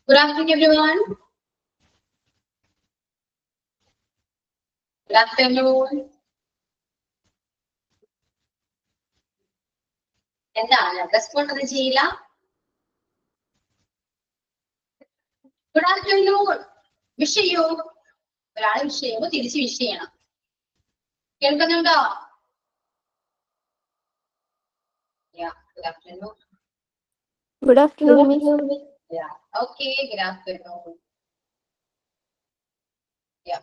Good afternoon, everyone. Good afternoon. എന്താണ് respond ഒന്നും ചെയ്യില്ല? Good afternoon. വിഷ് ചെയ്യൂ. ഒരാളെ വിഷ് ചെയ്യുമ്പോൾ തിരിച്ച് വിഷ് ചെയ്യണം. കേൾക്കുന്നുണ്ടോ? Good afternoon. Good afternoon, Miss. Yeah. Okay. Good afternoon. Yeah.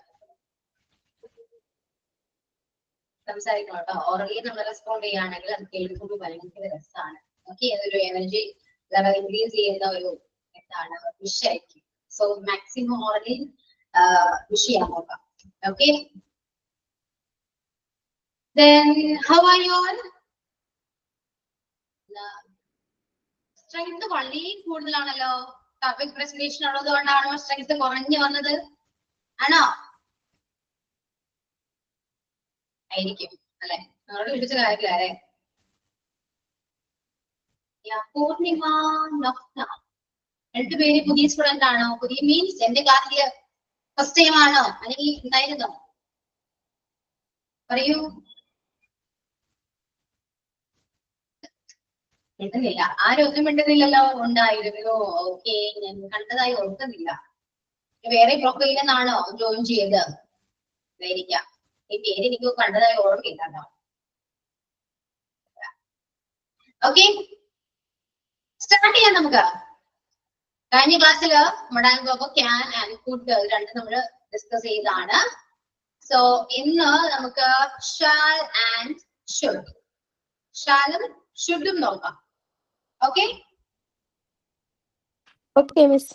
സംസാരിക്കണം കേട്ടോ. ഓറലി നമ്മൾ റെസ്പോണ്ട് ചെയ്യുകയാണെങ്കിൽ അത് കേൾക്കുമ്പോൾ ഭയങ്കര രസമാണ്. ഓക്കെ, അതൊരു എനർജി ലെവൽ ഇൻക്രീസ് ചെയ്യുന്ന ഒരു എന്താണ് വിഷയായിരിക്കും. സോ മാക്സിമം ഓറലി വിഷ് ചെയ്യാൻ നോക്കാം. Okay, then how are you all? Strength വളരെ കൂടുതലാണല്ലോ. ടോപ്പിക് പ്രസന്റേഷൻ ഉള്ളത് കൊണ്ടാണോ സ്ട്രെങ്ത് കുറഞ്ഞു വന്നത്? ആണോ? ആയിരിക്കും അല്ലെ, നമ്മളോട് വിളിച്ച കാര്യമില്ല അല്ലെ. പൂർണിമ, നഫ്ന, രണ്ടുപേര് പുതിയ സ്റ്റുഡന്റ് ആണോ? പുതിയ മീൻസ് എന്റെ ക്ലാസ്സില് ഫസ്റ്റ് ടൈം ആണോ അല്ലെങ്കിൽ ഉണ്ടായിരുന്നോ? പറയൂ. എഴുതുന്നില്ല, ആരും ഒന്നും മിണ്ടുന്നില്ലല്ലോ. ഉണ്ടായിരുന്നു. ഓക്കെ, ഞാൻ കണ്ടതായി ഓർക്കുന്നില്ല. വേറെ പ്രൊഫൈലിൽ നിന്നാണോ ജോയിൻ ചെയ്തത്? ആയിരിക്കാം. ഈ പേര് എനിക്ക് കണ്ടതായി ഓർമ്മയില്ല. ഓക്കെ, സ്റ്റാർട്ട് ചെയ്യാം നമുക്ക്. കഴിഞ്ഞ ക്ലാസ്സിൽ നമ്മുടെ ക്യാൻ ആൻഡ് കുഡ് രണ്ടും നമ്മൾ ഡിസ്കസ് ചെയ്താണ്. സോ ഇന്ന് നമുക്ക് ഷാൽ ആൻഡ് ഷുഡ്, ഷാലും ഷുഡും നോക്കാം. Okay? Okay, Miss.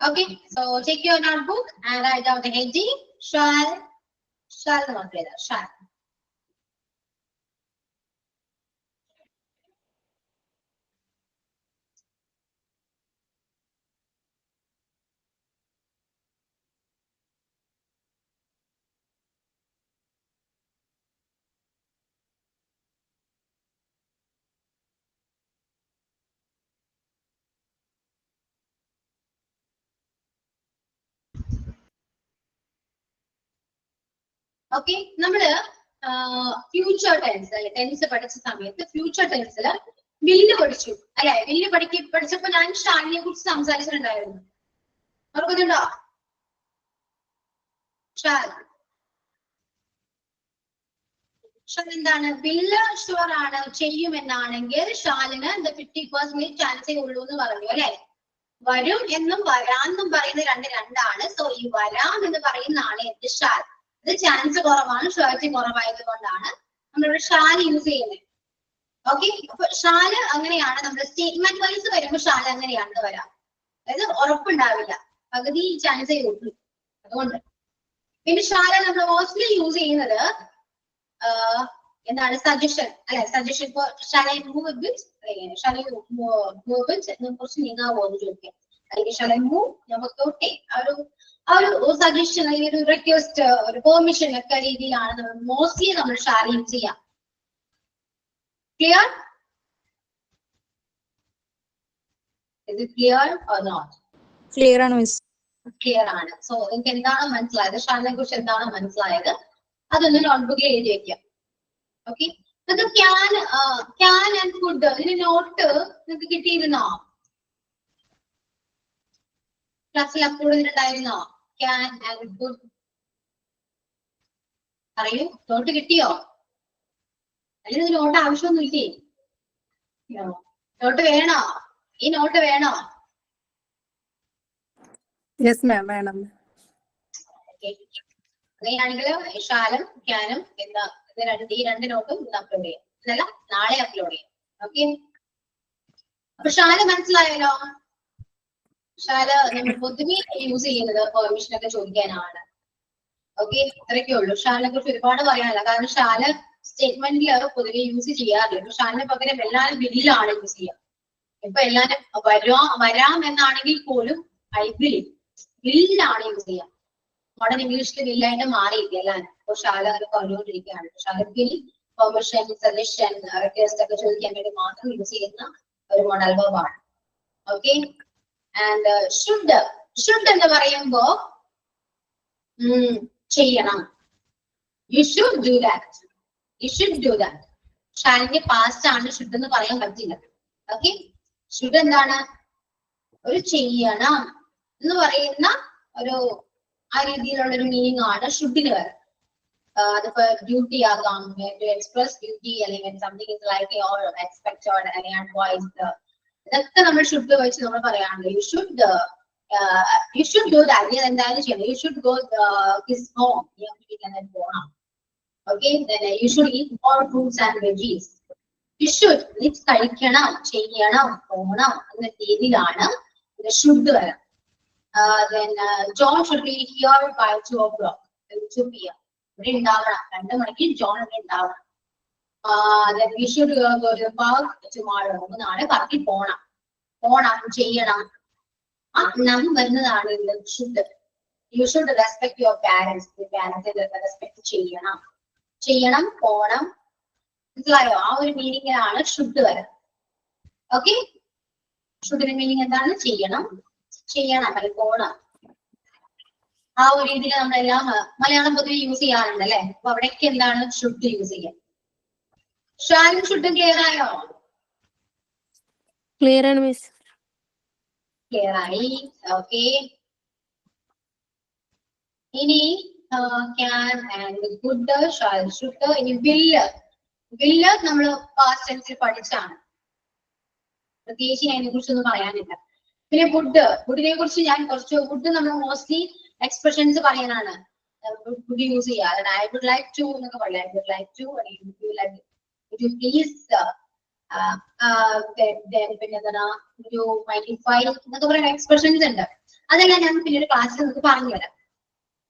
Okay, so take your notebook and write down the heading shall. Shall not rather shall. Okay, നമ്മള് ഫ്യൂച്ചർ ടെൻസ് അല്ലെ, ടെൻസ് പഠിച്ച സമയത്ത് ഫ്യൂച്ചർ ടെൻസിൽ വില്ല് പഠിച്ചു അല്ലെ. വില്ല് പഠിച്ചപ്പോ ഞാൻ ഷാലിനെ കുറിച്ച് സംസാരിച്ചിട്ടുണ്ടായിരുന്നു. ഓർക്കുന്നുണ്ടോ? ഷാൽ എന്താണ്? വില്ല് ഷുവർ ആണ്, ചെയ്യുമെന്നാണെങ്കിൽ ഷാലിന് 50% ചാൻസേ ഉള്ളൂ എന്ന് പറഞ്ഞു അല്ലെ. വരും എന്നും വരാമെന്നും പറയുന്ന രണ്ടാണ്. സോ ഈ വരാം എന്ന് പറയുന്നതാണ് എന്റെ ഷാൽ. ഇത് ചാൻസ് കുറവാണ്, ഷുവർട്ടി കുറവായത് കൊണ്ടാണ് നമ്മളിവിടെ ഷാൽ യൂസ് ചെയ്യുന്നത്. ഓക്കെ, അപ്പൊ ഷാല് അങ്ങനെയാണ്. നമ്മുടെ സ്റ്റേറ്റ്മെന്റ് വൈസ് വരുമ്പോൾ ഷാൽ അങ്ങനെയാണ് വരാം. അതായത് ഉറപ്പുണ്ടാവില്ല, പകുതി ചാൻസേ ഉള്ളൂ. അതുകൊണ്ട് പിന്നെ ഷാല നമ്മൾ മോസ്റ്റ്ലി യൂസ് ചെയ്യുന്നത് എന്താണ്? സജഷൻ അല്ലെ. സജഷൻ ഇപ്പൊ ഷാല മൂവ് വിത്ത്, ഷാല മൂവ് വിത്ത് കുറച്ച് നീങ്ങാവോ എന്ന് ചോദിക്കാം, അല്ലെങ്കിൽ ഷാല മൂവ് നമുക്ക് ആ ഒരു സജഷൻ അല്ലെങ്കിൽ ഒരു റിക്വസ്റ്റ്, ഒരു പെർമിഷൻ ഒക്കെ രീതിയിലാണ് നമ്മൾ മോസ്റ്റ്ലി നമ്മൾ ഷാല യൂസ് ചെയ്യാം. Clear? Is it clear or not? Clear ആണ് മിസ്. ക്ലിയർ ആണ്. സോ നിങ്ങൾക്ക് എന്താണ് മനസ്സിലായത്, ഷാലിനെ കുറിച്ച് എന്താണ് മനസ്സിലായത്, അതൊന്ന് നോട്ട്ബുക്കിൽ എഴുതി വെക്കാം. ഓക്കെ, നിങ്ങൾക്ക് ക്യാൻ ആൻഡ് കുഡ് ഇതിന് നോട്ട് നിങ്ങൾക്ക് കിട്ടിയിരുന്നോ? ക്ലാസ്സിൽ അപ്ലോഡ് ചെയ്തിട്ടുണ്ടായിരുന്നോ? ക്യാൻ ആൻഡ് കുഡ് പറയൂ. നോട്ട് കിട്ടിയോ? അല്ലെങ്കിൽ നോട്ട് ആവശ്യമൊന്നുമില്ലേ? നോട്ട് വേണോ? ഈ നോട്ട് വേണോ? യെസ് മാം, വേണം. അങ്ങനെയാണെങ്കിൽ ഷാലും ക്യാനും ഈ രണ്ട് നോട്ടും ഇന്ന് അപ്ലോഡ് ചെയ്യാം. ഇതല്ല, നാളെ അപ്ലോഡ് ചെയ്യാം. ഓക്കെ, അപ്പൊ ഷാല് മനസ്സിലായല്ലോ. ഷാല് നമ്മൾ പൊതുവെ യൂസ് ചെയ്യുന്നത് പെർമിഷൻ ഒക്കെ ചോദിക്കാനാണ്. ഓക്കെ, ഇത്രയൊക്കെ ഉള്ളൂ. ഷാലിനെ കുറിച്ച് ഒരുപാട് പറയാനില്ല, കാരണം ഷാല് സ്റ്റേറ്റ്മെന്റിൽ പൊതുവെ യൂസ് ചെയ്യാറില്ല. ഷാലിന് പകരം എല്ലാവരും ബില്ലാണ് യൂസ് ചെയ്യുക. ഇപ്പൊ എല്ലാരും വരാം എന്നാണെങ്കിൽ പോലും ഐ ബില്ലാണ് യൂസ് ചെയ്യുക. മോഡേൺ ഇംഗ്ലീഷിൽ വില്ലായിട്ട് മാറിയില്ല എല്ലാവരും. അപ്പൊ ഷാല അത് പറഞ്ഞുകൊണ്ടിരിക്കുകയാണ്. ഷാലത്തിൽ പെർമിഷൻ, സജഷൻ, റിക്വസ്റ്റ് ഒക്കെ ചോദിക്കാൻ വേണ്ടി മാത്രം യൂസ് ചെയ്യുന്ന ഒരു മോഡൽ വേർബാണ്. ഓക്കെ, ആൻഡ് ഷുഡ് എന്ന് പറയുമ്പോ ചെയ്യണം. You should do that. You should do that. ഷാലിന്റെ പാസ്റ്റ് ആണ്, ഷുഡ് എന്ന് പറയാൻ പറ്റില്ല. ഓക്കെ, ഷുഡ് എന്താണ്? ഒരു ചെയ്യണം എന്ന് പറയുന്ന ഒരു ആ രീതിയിലുള്ള ഒരു മീനിങ് ആണ് ഷുഡിന് വരെ. അതിപ്പോ ഡ്യൂട്ടി ആകാം, ടു എക്സ്പ്രസ് ഡ്യൂട്ടി, അല്ലെങ്കിൽ something is like or expected അല്ലെങ്കിൽ അഡ്വൈസ്ഡ്. ഇതൊക്കെ നമ്മൾ ഷുഡ് വെച്ച് നമ്മൾ പറയാറുണ്ട്. You should do that. നീ എന്തായാലും ചെയ്യണം. You should go his home. നീ വീട്ടിൽ പോകണം. Okay, you should eat more fruits and veggies. You should നീ കഴിക്കണം, ചെയ്യണം, പോകണം എന്ന രീതിയിലാണ് ഷുഡ് വരാം. John should be here by 2 o'clock. 2 PM ഇവിടെ ഉണ്ടാവണം. 2 മണിക്ക് ജോൺ ഇവിടെ ഉണ്ടാവണം. We should go to park tomorrow. നാളെ പാർക്കിൽ പോണം, ചെയ്യണം. ആ നം വരുന്നതാണ് should. You should respect your parents. പാരന്റ്സിനെ റെസ്പെക്ട് ചെയ്യണം, പോണം. മനസ്സിലായോ? ആ ഒരു മീനിങ്ങിലാണ് ഷുഡ് വരാം. ഓക്കെ, ഷുഡിന്റെ മീനിങ് എന്താണ്? ചെയ്യണം അല്ലെങ്കിൽ പോണം. ആ ഒരു രീതിയിൽ നമ്മളെല്ലാം മലയാളം പൊതുവെ യൂസ് ചെയ്യാറുണ്ട് അല്ലെ? അപ്പൊ അവിടേക്ക് എന്താണ് ഷുഡ് യൂസ് ചെയ്യാം. ഷാലും ഷുഡും ക്ലിയർ ആയോ? ക്ലിയർ ആണ് മിസ്. ക്ലിയർ ആയി. ഓക്കെ, ഇനി can and good, shall, should. ഇനി വില്ല് നമ്മൾ പാസ്റ്റ് ടെൻസിൽ പഠിച്ചാണ്, പ്രത്യേകിച്ച് അതിനെ കുറിച്ചൊന്നും പറയാനില്ല. പിന്നെ വുഡിനെ കുറിച്ച് ഞാൻ വുഡ് നമ്മൾ മോസ്റ്റ്ലി എക്സ്പ്രഷൻസ് പറയാനാണ് വുഡ് യൂസ് ചെയ്യുക. അതായത് ഐ വുഡ് ലൈക്ക് ടു എന്നൊക്കെ പറയാം. I would like to, please, പിന്നെ എന്താണ് ഒരു മൈഡിഫൈ എന്നൊക്കെ പറയുന്ന എക്സ്പ്രഷൻസ് ഉണ്ട്. അതെല്ലാം ഞാൻ പിന്നീട് ക്ലാസ്സിൽ നമുക്ക് പറഞ്ഞു തരാം.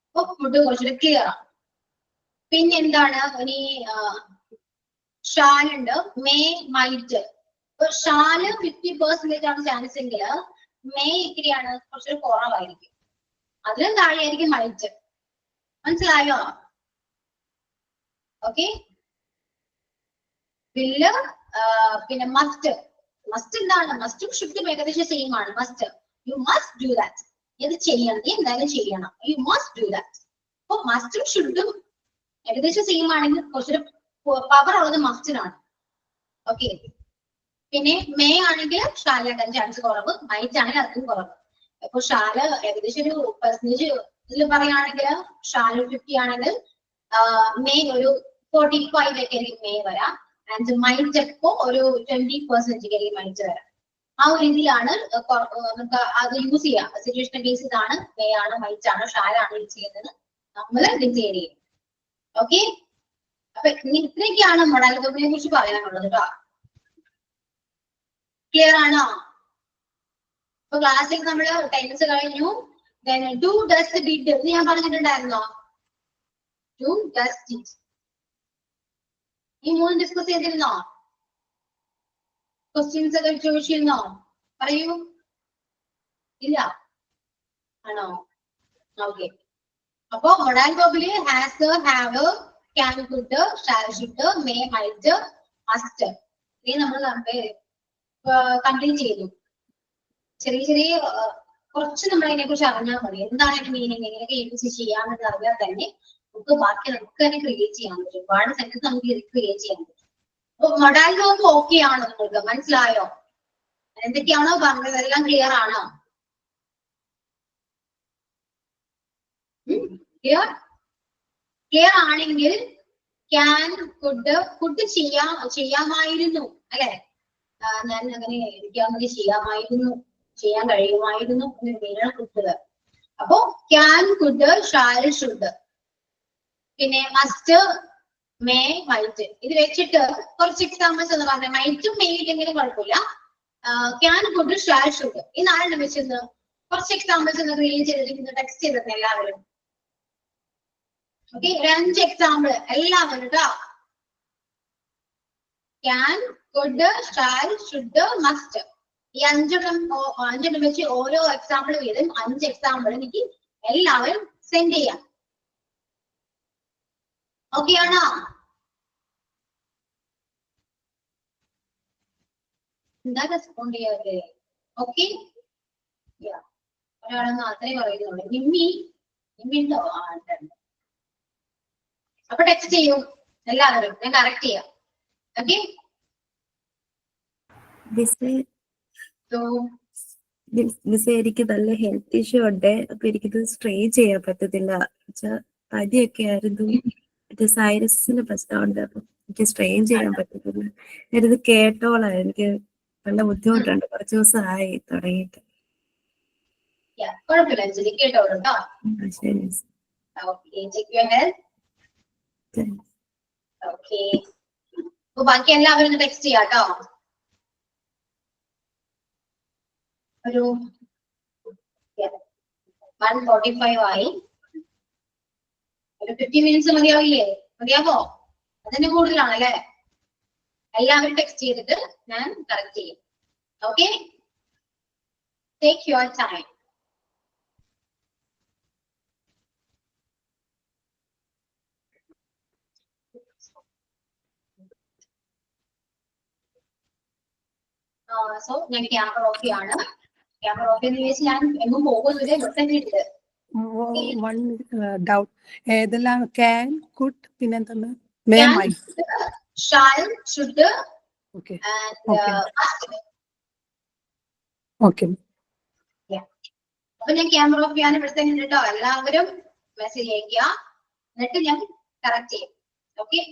അപ്പൊ വുഡ് കുറച്ചുകൂടി ക്ലിയർ ആണ്. പിന്നെ എന്താണ് ഇനി ഷാലുണ്ട്, മേ, മൈറ്റ്. ഇപ്പൊ ഷാല് 50% ആണ് ചാൻസ് എങ്കിൽ മേ ഇത്തിരിയാണ് കുറച്ചൊരു കുറവായിരിക്കും. അതിലും താഴെയായിരിക്കും മൈറ്റ്. മനസ്സിലായോ? ഓക്കെ, വില്ല്. പിന്നെ മസ്റ്റ് എന്താണ്? മസ്റ്റും ഷുഡും ഏകദേശം സെയിം ആണ്. Must, you must do that. ഇത് ചെയ്യണം, നീ എന്തായാലും ചെയ്യണം. You must do that. അപ്പൊ മസ്റ്റും ഷുഡും ഏകദേശം സെയിം ആണെങ്കിൽ കുറച്ചൊരു പവർ ഉള്ളത് മസ്റ്റിനാണ്. ഓക്കെ, പിന്നെ മേ ആണെങ്കിൽ ഷാലിനാക്കാൻ ചാൻസ് കുറവ്, മൈറ്റ് ആണെങ്കിൽ അതിനും കുറവ്. അപ്പൊ ഷാല് ഏകദേശം ഒരു പെർസെന്റേജ് ഇതിൽ പറയുകയാണെങ്കിൽ ഷാല് 50 ആണെങ്കിൽ മേ ഒരു 45 ഒക്കെ ആയിരിക്കും മേ വരാം. ആൻഡ് മൈറ്റ് ഇപ്പോ ഒരു 20% ആയിരിക്കും മൈറ്റ് വരാം. ആ ഒരു രീതിയിലാണ് നമുക്ക് അത് യൂസ് ചെയ്യാം. സിറ്റുവേഷൻ ബേസിസ് ആണ്, മേ ആണ്, മൈറ്റ് ആണ്, ഷാലാണ് യൂസ് ചെയ്യുന്നത് നമ്മൾ ഡിസൈഡ് ചെയ്യും. ഓക്കെ, അപ്പൊ ഇത്രയൊക്കെയാണ് മൊഡാൽ വെർബിനെ കുറിച്ച് പറയാനുള്ളത് കേട്ടോ. ക്ലിയർ ആണോ? ഇപ്പൊ ക്ലാസ്സിൽ നമ്മൾ ടെൻസ് കഴിഞ്ഞു. ഡു, ഡസ്, ഡിഡ് എന്ന് ഞാൻ പറഞ്ഞിട്ടുണ്ടായിരുന്നോ? ഡു, ഡസ്, ഡിഡ് ഈ 3 ഡിസ്കസ് ചെയ്തിരുന്നോ? ക്വസ്റ്റ്യൻസ് ഒക്കെ ചോദിച്ചിരുന്നോ? പറയൂ. ഇല്ല ആണോ? ഓക്കെ, അപ്പൊ മൊഡാൽ വെർബില് has, have, can, could, shall, should, may, might, must ഇത് നമ്മൾ കംപ്ലീറ്റ് ചെയ്തു. ചെറിയ കുറച്ച് നമ്മൾ അതിനെ കുറിച്ച് അറിഞ്ഞാൽ മതി. എന്താണ് അതിന്റെ മീനിങ്, എങ്ങനെയൊക്കെ യൂസ് ചെയ്യാമെന്ന് അറിഞ്ഞാൽ തന്നെ നമുക്ക് ബാക്കി നമുക്ക് തന്നെ ക്രിയേറ്റ് ചെയ്യാൻ പറ്റും. ഒരുപാട് സെന്റൻസ് നമുക്ക് ക്രിയേറ്റ് ചെയ്യാൻ പറ്റും. അപ്പൊ മൊഡാൽ വെർബ് ഓക്കെ ആണോ? നിങ്ങൾക്ക് മനസ്സിലായോ? എന്തൊക്കെയാണോ പറഞ്ഞത് എല്ലാം ക്ലിയർ ആണോ? ക്ലിയർ ആണെങ്കിൽ ക്യാൻ, കുഡ് ചെയ്യാമായിരുന്നു അല്ലെ? ഞാൻ അങ്ങനെ എനിക്ക് ചെയ്യാൻ കഴിയുമായിരുന്നു എന്ന് മീനാണ് കുഡ്. അപ്പോ ക്യാൻ, കുഡ്, ഷാൽ, ഷുഡ്. പിന്നെ മസ്റ്റ്, മേ, മൈറ്റ്. ഇത് വെച്ചിട്ട് കുറച്ച് എക്സാമ്പിൾസ് എന്ന് പറഞ്ഞാൽ മൈറ്റും മേ ഇല്ലെങ്കിലും കുഴപ്പമില്ല. ക്യാൻ, കുഡ്, ഷാൽ, ഷുഡ് ഈ 4 വെച്ചെന്ന് കുറച്ച് എക്സാമ്പിൾസ് ഒന്ന് ക്രിയേറ്റ് ചെയ്തിട്ട് ടെക്സ്റ്റ് ചെയ്തിരുന്നു എല്ലാവരും. ഓക്കെ, 5 എക്സാമ്പിൾ എല്ലാവരും കേട്ടോ. Can, could, shall, should, must ഈ 5 വെച്ച് ഓരോ എക്സാമ്പിൾ വീതം 5 എക്സാമ്പിൾ എനിക്ക് എല്ലാവരും സെൻഡ് ചെയ്യാം. ഓക്കെ ആണോ? എന്താ റെസ്പോണ്ട് ചെയ്യാതെ? ഓക്കെ, ഒരാളൊന്നും അത്രേ പറയുന്നുള്ളൂ. നിമ്മി നിമ്മിണ്ടോ? ആ ഉണ്ട്. അപ്പൊ ടെക്സ്റ്റ് ചെയ്യൂ എല്ലാവരും, ഞാൻ കറക്റ്റ് ചെയ്യാം. ഓക്കെ, എനിക്ക് നല്ല ഹെൽത്ത് ഇഷ്യൂ ഉണ്ട്. അപ്പൊ എനിക്കിത് സ്ട്രെയിൻ ചെയ്യാൻ പറ്റത്തില്ല. പനിയൊക്കെ ആയിരുന്നു, മറ്റേ സൈനസിന് പ്രശ്നമുണ്ട്. അപ്പൊ എനിക്ക് സ്ട്രെയിൻ ചെയ്യാൻ പറ്റത്തില്ല. ഞാനിത് കേട്ടോളാം. എനിക്ക് നല്ല ബുദ്ധിമുട്ടുണ്ട്, കുറച്ച് ദിവസമായി തുടങ്ങിയിട്ട്. കുഴപ്പമില്ല അഞ്ജലി, കേട്ടോളൂ കേട്ടോ. ശരി miss. Okay, check your health. Okay, അപ്പൊ ബാക്കി എല്ലാവരും ഒന്ന് ടെക്സ്റ്റ് ചെയ്യാം കേട്ടോ. ഒരു 1:45 ആയി. ഒരു 50 മിനിറ്റ്സ് മതിയാവില്ലേ? മതിയാവോ? അതിന് കൂടുതലാണല്ലേ? എല്ലാവരും ടെക്സ്റ്റ് ചെയ്തിട്ട് ഞാൻ കറക്റ്റ് ചെയ്യും. Okay, take your time. So ഞാൻ ക്യാമറ ഓഫ് ചെയ്യാണ്. ക്യാമറ ഓഫ് എന്ന് ചോദിച്ചാൽ ഞാൻ എങ്ങും പോകുന്നില്ല, ഇവിടെ തന്നെ ഉണ്ട്. വൺ ഡൗട്ട്, ഏതെല്ലാം ക്യാൻ കുഡ് പിന്നെന്താണ് may might? Shall, should, okay and okay. അപ്പൊ ഞാൻ ക്യാമറ ഓഫ് ചെയ്യാൻ ഇവിടെ തന്നെ ഉണ്ട് കേട്ടോ. എല്ലാവരും മെസ്സേജ് അയക്കുക, എന്നിട്ട് ഞാൻ കറക്റ്റ് ചെയ്യും. ഓക്കെ,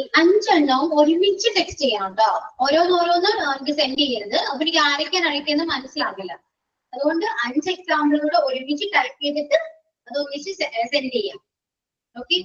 ഈ 5 എണ്ണവും ഒരുമിച്ച് ടെക്സ്റ്റ് ചെയ്യണം കേട്ടോ. ഓരോന്നോരോന്ന് എനിക്ക് സെൻഡ് ചെയ്യരുത്. അപ്പൊ എനിക്ക് ആരൊക്കെയാണ് അയക്കുന്നത് മനസ്സിലാകില്ല. അതുകൊണ്ട് 5 എക്സാമ്പിളുകൾ ഒരുമിച്ച് ടൈപ്പ് ചെയ്തിട്ട് അത് ഒന്നിച്ച് സെൻഡ് ചെയ്യാം. Okay,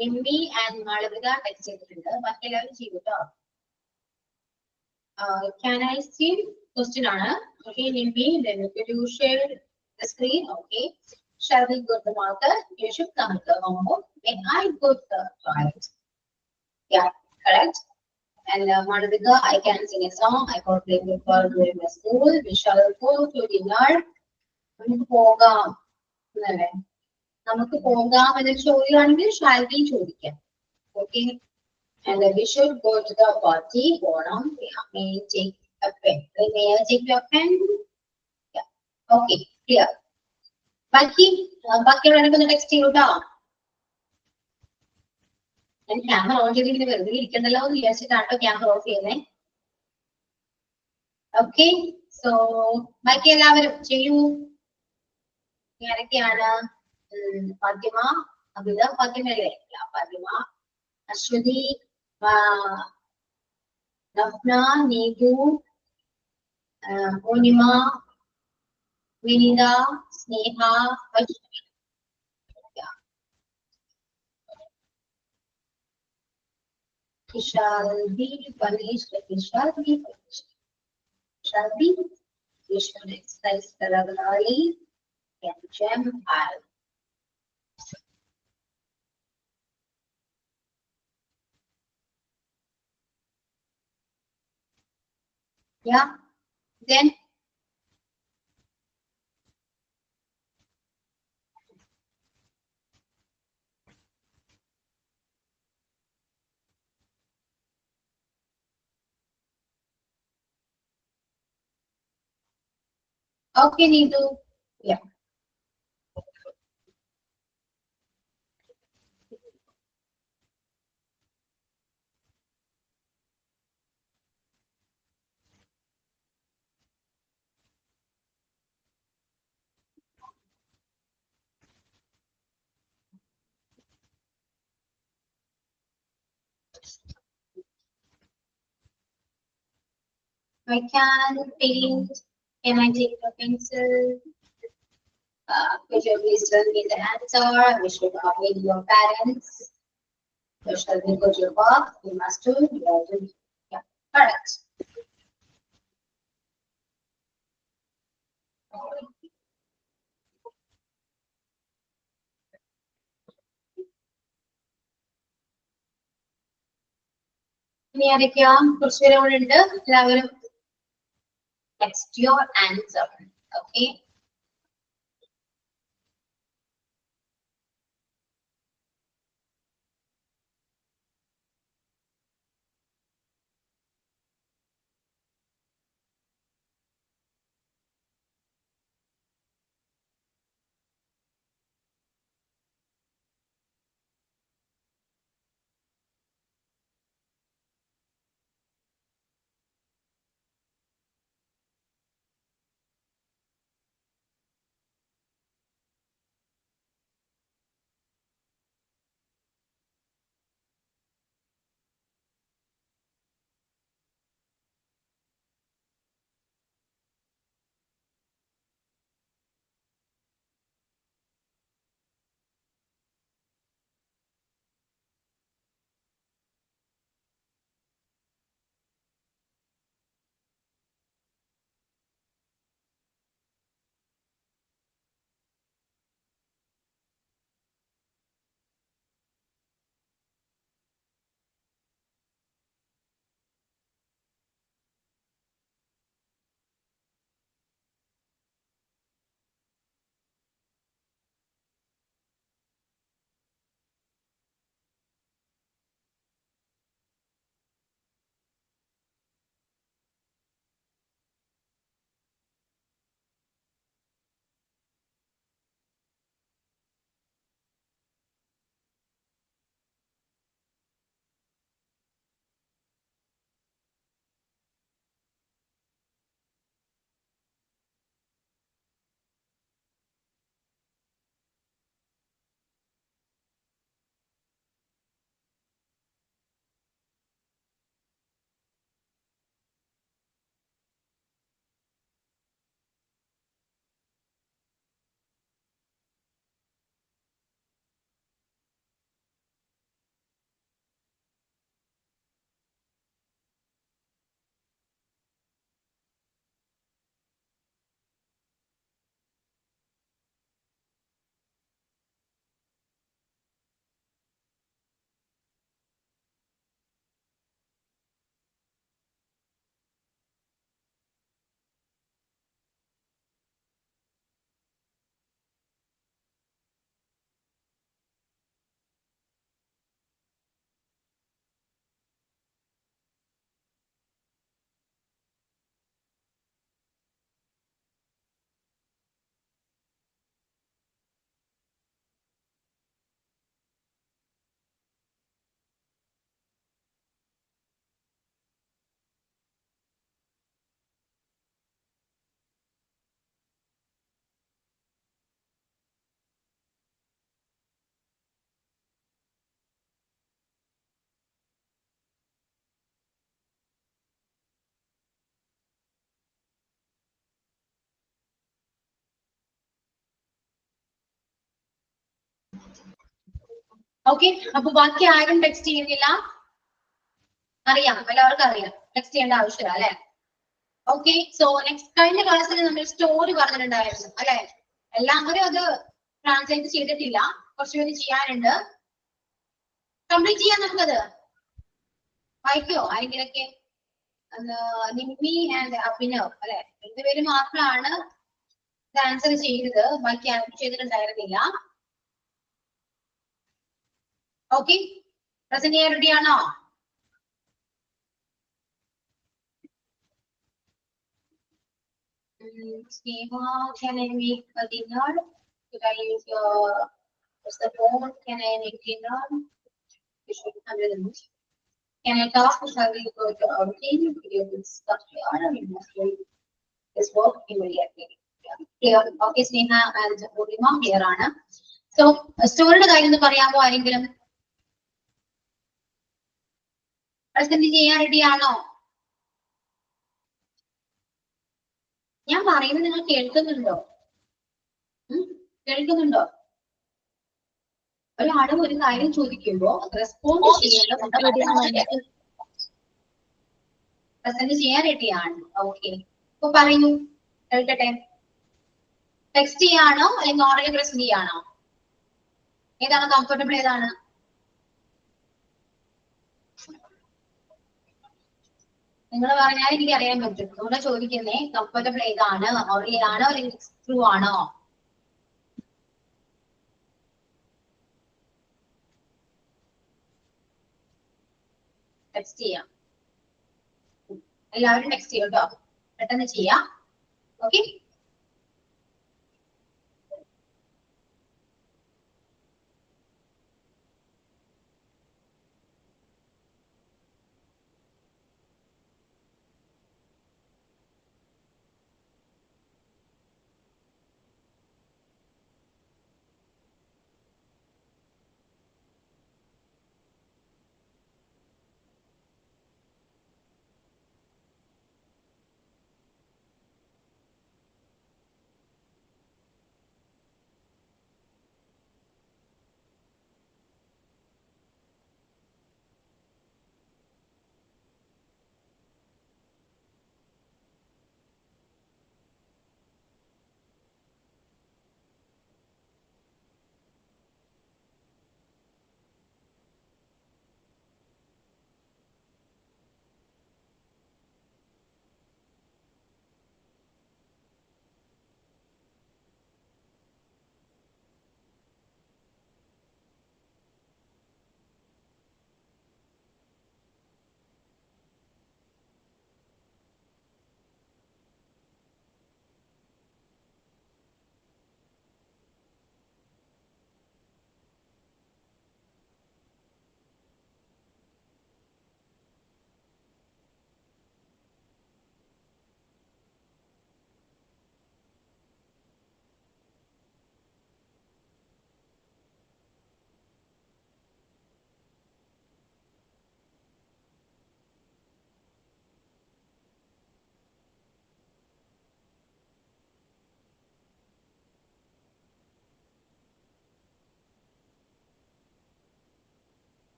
Nimmi and Malavika text ചെയ്തിട്ടുണ്ട്. ബാക്കി എല്ലാവരും ചെയ്തു കേട്ടോ. Can I see question ആണ്. Okay, Nimbi, then could you share the screen? Okay. Shall we go to the marker? You should come to the homework. May I go to the toilet? Yeah, correct. And Madhurika, I can sing a song. I got playing with her during the school. We shall go to dinner. നമുക്ക് പോകാം എന്നല്ലേ? നമുക്ക് പോകാം എന്ന് ചോദിക്കുകയാണെങ്കിൽ shall we ചോദിക്കാം. Okay. And then we should go to the party. Bonam, may take a pen. May I take your pen? Yeah. Okay, clear. Baki the text you down. And camera on the very you can allow the camera off here. Okay, so Baki allow you. Yarakiana, Fatima, Abida Fatima, Fatima, Ashwadi. Nafna, Neetu, Purnima, Vinida, Sneha, Vaishnavi. Yeah. Kishalvi, Panish, Kishalvi, Kishalvi, Vishnu exercise Karagali, and Gem Al. Yeah, then okay, Neetu. Yeah. I can paint. Can I take a pencil? Could you please tell me the answer? We should avoid your parents. You shall we go to your work? You must do. You are doing. Yeah, correct. ഇനി ആരൊക്കെയാ കുറച്ച് പേര് അവിടെ ഉണ്ട് എല്ലാവരും text your answer. Okay. Okay, അപ്പൊ ബാക്കി ആരും ടെക്സ്റ്റ് ചെയ്യുന്നില്ല? അറിയാം, എല്ലാവർക്കും അറിയാം, ടെക്സ്റ്റ് ചെയ്യേണ്ട ആവശ്യമില്ല അല്ലെ? ഓക്കെ, സോ നെക്സ്റ്റ് കഴിഞ്ഞ ക്ലാസ്സിൽ നമ്മൾ സ്റ്റോറി പറഞ്ഞിട്ടുണ്ടായിരുന്നു അല്ലെ? എല്ലാവരും അത് ട്രാൻസ്ലേറ്റ് ചെയ്തിട്ടില്ല, കുറച്ചുപേര് ചെയ്യാനുണ്ട്. കംപ്ലീറ്റ് ചെയ്യാൻ നമുക്കത് വായിക്കോ ആരെങ്കിലൊക്കെ? നിമ്മി ആൻഡ് അഭിനവ് അല്ലെ, രണ്ടുപേര് മാത്രമാണ് ആൻസർ ചെയ്തത്, ബാക്കി ആരും ചെയ്തിട്ടുണ്ടായിരുന്നില്ല. ഓക്കെ, പ്രസന്റ് ചെയ്യാൻ റെഡി ആണോ? Snehha, can I make a dinner? Should I use the phone? Can I make dinner? You should have it. Can I talk? Shall we go to outing? You will stop here. We must do this work immediately. Clear? Okay, Snehha and Purnima here ആണ്. So സ്റ്റോറിയുടെ കാര്യം ഒന്ന് പറയാമോ ആരെങ്കിലും? Present ചെയ്യാൻ ready ആണോ? ഞാൻ പറയുന്നത് നിങ്ങൾ കേൾക്കുന്നുണ്ടോ? കേൾക്കുന്നുണ്ടോ? ഒരാളും ഒരു കാര്യം ചോദിക്കുമ്പോ റെസ്പോണ്ട് ചെയ്യേണ്ടതുണ്ട്. പ്രസന്റ് ചെയ്യാൻ റെഡിയാണ്. ഓക്കെ, അപ്പൊ പറയൂ, കേൾക്കട്ടെ. ടെക്സ്റ്റ് ചെയ്യാണോ അല്ലെങ്കിൽ ഓറലി പ്രസന്റ് ചെയ്യാണോ? ഏതാണ് കംഫർട്ടബിൾ? ഏതാണ്? നിങ്ങൾ പറഞ്ഞാൽ എനിക്ക് അറിയാൻ പറ്റും. ഇവിടെ ചോദിക്കുന്നേ കംഫർട്ടബിൾ ഏതാണ്, ഓറലി ആണോ അല്ലെങ്കിൽ ത്രൂ ആണോ? ടെക്സ്റ്റ് ചെയ്യാം, എല്ലാവരും ടെക്സ്റ്റ് ചെയ്യും കേട്ടോ, പെട്ടെന്ന് ചെയ്യാം. Okay,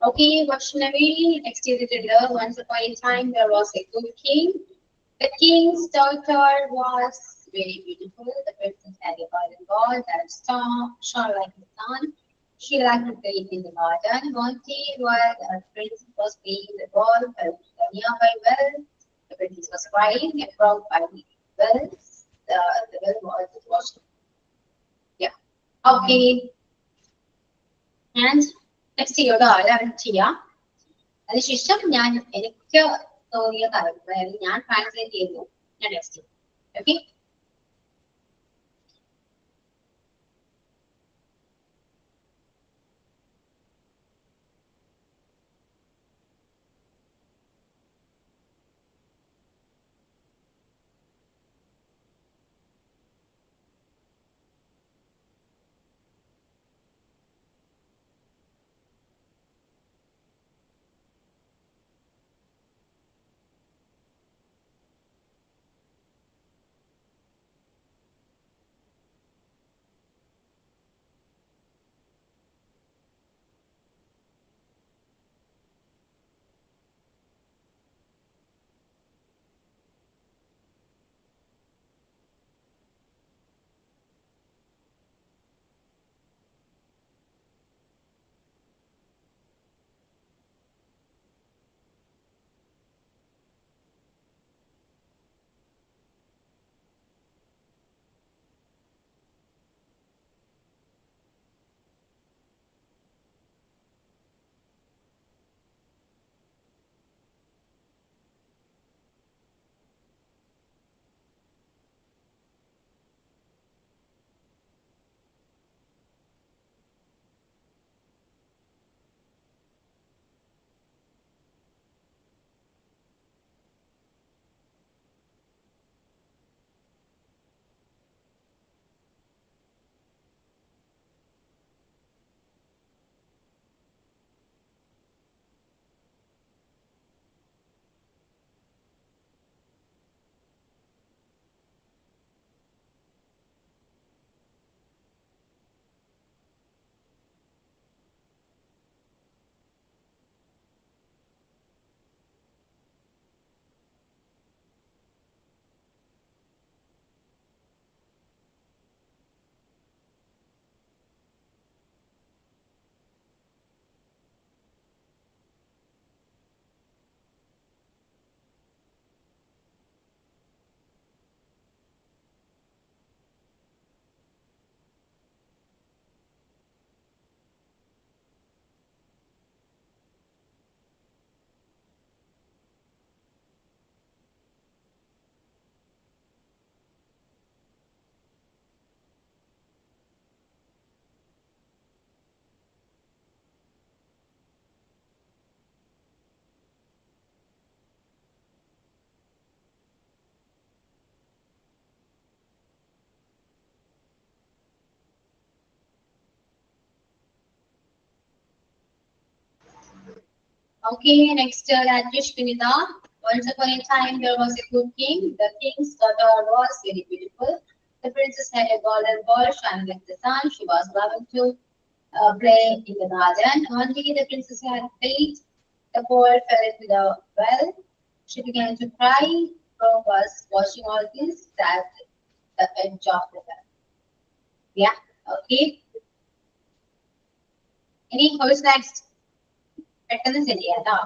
Okay, Vaishnavi, next is it once upon a time there was a good king. The king's daughter was very beautiful. The princess had a golden ball that shone like the sun. She liked to play in the garden. One day while the princess was playing, the ball fell to the nearby well. The princess was crying and brought by the wells. The well was washed. Yeah. Okay. And next ചെയ്യോട്ടോ എല്ലാവരും ചെയ്യാം അതിനുശേഷം ഞാൻ എനിക്ക് തോന്നിയ കാര്യം ഞാൻ translate ചെയ്യുന്നു ഞാൻ നെക്സ്റ്റ് ചെയ്യും okay Okay, next Rajesh Vinita. Once upon a time there was a good king. The king's daughter was very beautiful. The princess had a golden ball shining like the sun. She was loving to play in the garden. One day the princess had played. The ball fell into the well. She began to cry. From was watching all this at the edge of the well. Yeah, okay. Any who's next? പെട്ടെന്ന് ശരിയാ കേട്ടോ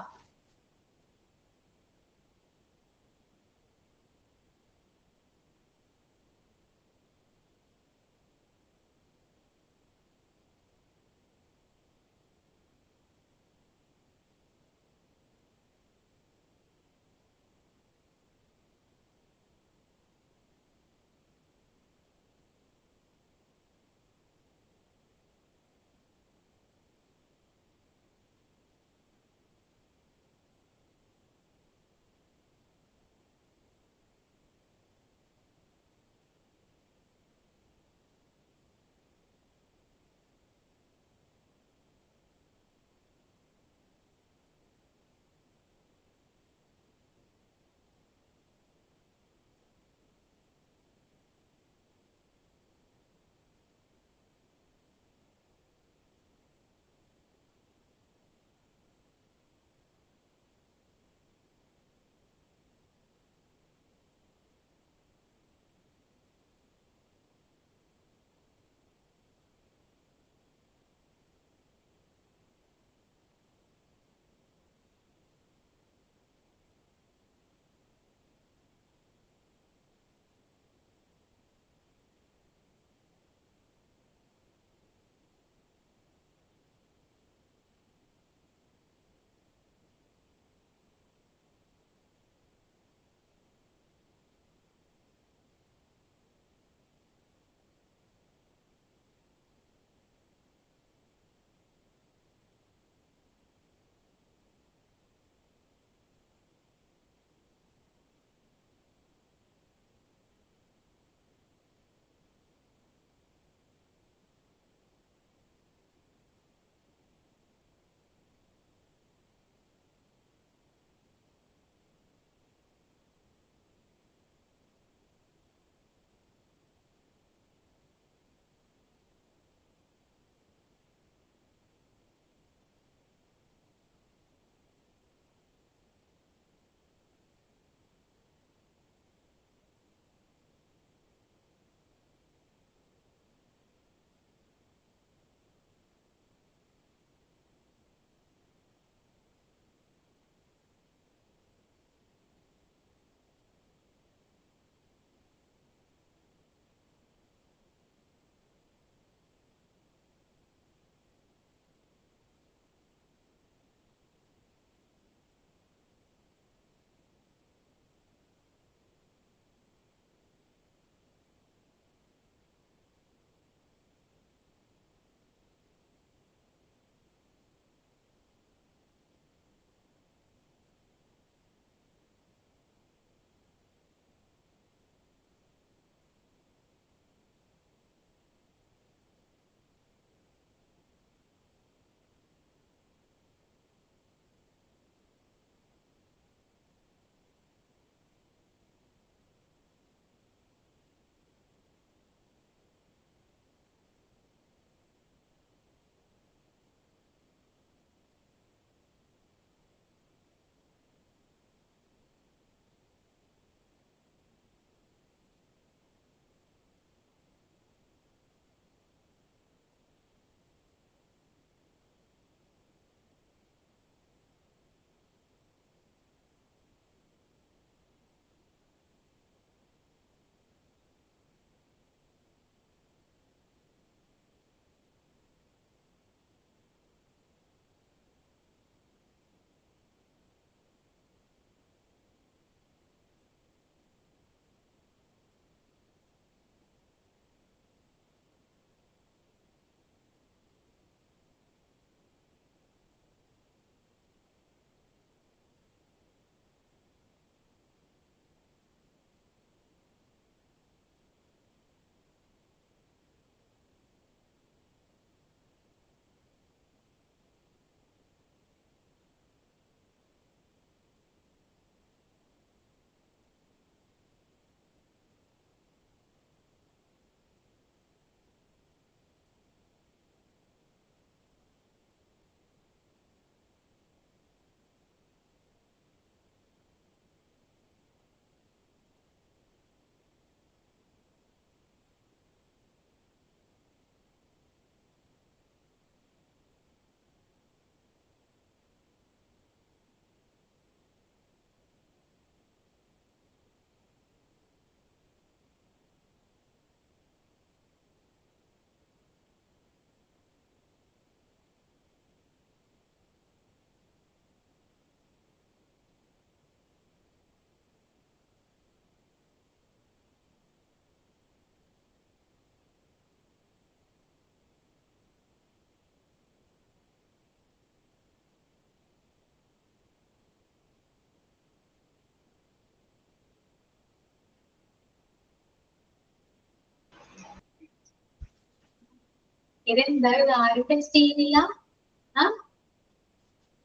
ഇതെന്തായാലും ആരും text ചെയ്യുന്നില്ല.